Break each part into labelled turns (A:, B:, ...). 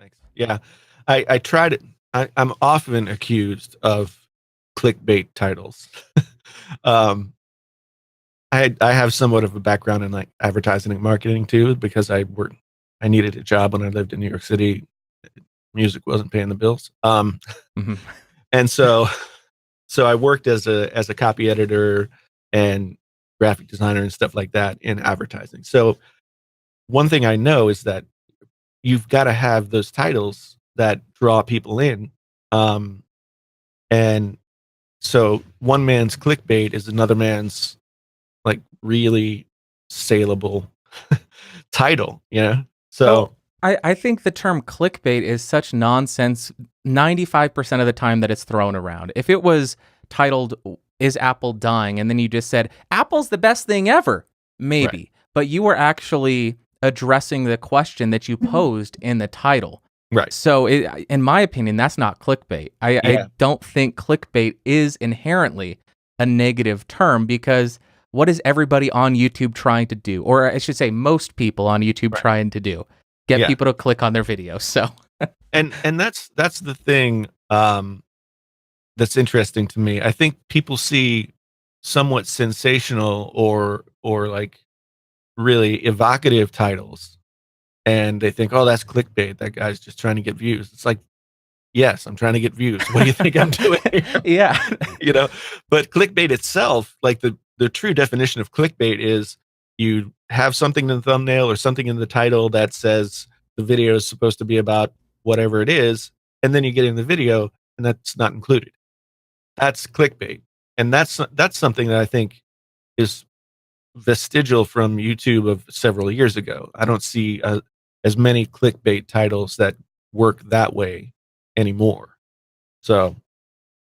A: Thanks. Yeah, I tried it. I'm often accused of clickbait titles. um, I have somewhat of a background in like advertising and marketing too, because I needed a job when I lived in New York City. Music wasn't paying the bills.
B: Mhm.
A: And so I worked as a copy editor and graphic designer and stuff like that in advertising. So one thing I know is that you've got to have those titles that draw people in. And so one man's clickbait is another man's like really saleable title, you know? So
B: Well, I think the term clickbait is such nonsense 95% of the time that it's thrown around. If it was titled, Is Apple Dying? And then you just said, Apple's the best thing ever, maybe.
A: Right.
B: But you were actually addressing the question that you posed in the title.
A: Right.
B: So, in my opinion, that's not clickbait. I
A: Yeah.
B: don't think clickbait is inherently a negative term because what is everybody on YouTube trying to do? Or I should say, most people on YouTube
A: Right.
B: trying to do? Get
A: Yeah.
B: people to click on their videos. So,
A: And that's the thing that's interesting to me. I think people see somewhat sensational or like really evocative titles, and they think, "Oh, that's clickbait. That guy's just trying to get views." It's like, yes, I'm trying to get views. What do you think I'm doing here?
B: yeah.
A: You know, but clickbait itself, like the true definition of clickbait is you have something in the thumbnail or something in the title that says the video is supposed to be about whatever it is, and then you get in the video and that's not included. That's clickbait. And that's something that I think is vestigial from YouTube of several years ago. I don't see as many clickbait titles that work that way anymore. So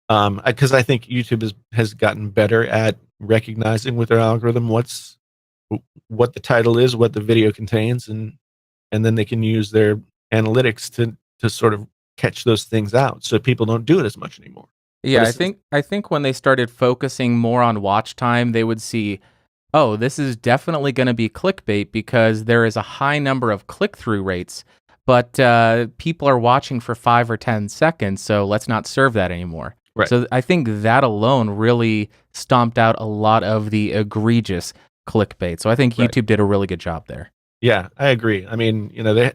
A: because I think YouTube has gotten better at recognizing with their algorithm what the title is, what the video contains, and then they can use their analytics to sort of catch those things out, so people don't do it as much anymore. But
B: Yeah, I think when they started focusing more on watch time, they would see, oh, this is definitely going to be clickbait because there is a high number of click-through rates, but people are watching for 5 or 10 seconds, so let's not serve that anymore.
A: Right.
B: So I think that alone really stomped out a lot of the egregious clickbait. So I think
A: Right.
B: YouTube did a really good job there.
A: Yeah, I agree. I mean, you know, they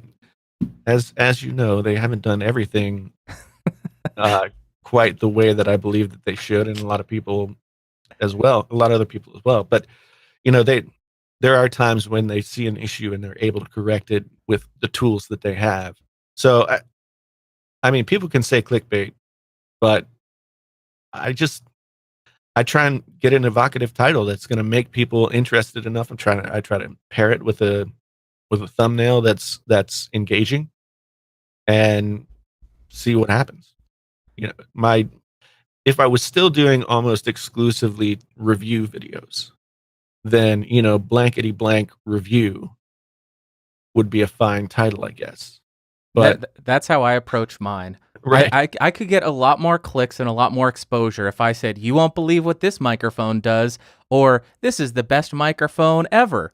A: as you know, they haven't done everything quite the way that I believe that they should, and a lot of people as well, a lot of other people as well. But you know, there are times when they see an issue and they're able to correct it with the tools that they have. So I mean, people can say clickbait, but I try and get an evocative title that's going to make people interested enough. I try to pair it with a thumbnail that's engaging and see what happens. You know, if I was still doing almost exclusively review videos, then, you know, blankety blank review would be a fine title, I guess. But
B: That's how I approach mine.
A: right.
B: I could get a lot more clicks and a lot more exposure if I said, you won't believe what this microphone does, or this is the best microphone ever.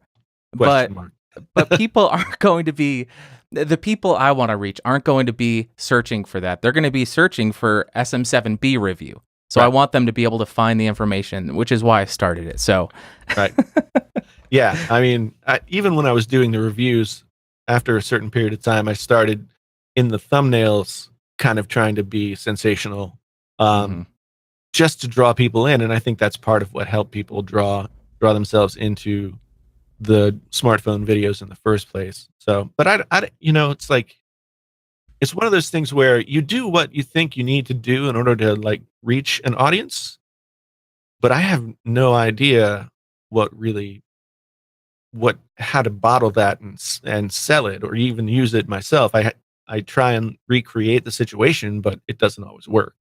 A: Question mark.
B: But people aren't going to be, the people I want to reach aren't going to be searching for that. They're going to be searching for SM7B review. So I
A: Right.
B: want them to be able to find the information, which is why I started it. So,
A: Right. Yeah. I mean, even when I was doing the reviews, after a certain period of time, I started in the thumbnails kind of trying to be sensational,
B: mhm.
A: just to draw people in. And I think that's part of what helped people draw themselves into the smartphone videos in the first place. So, but I you know, it's like, it's one of those things where you do what you think you need to do in order to like reach an audience, but I have no idea how to bottle that and sell it or even use it myself. I try and recreate the situation, but it doesn't always work.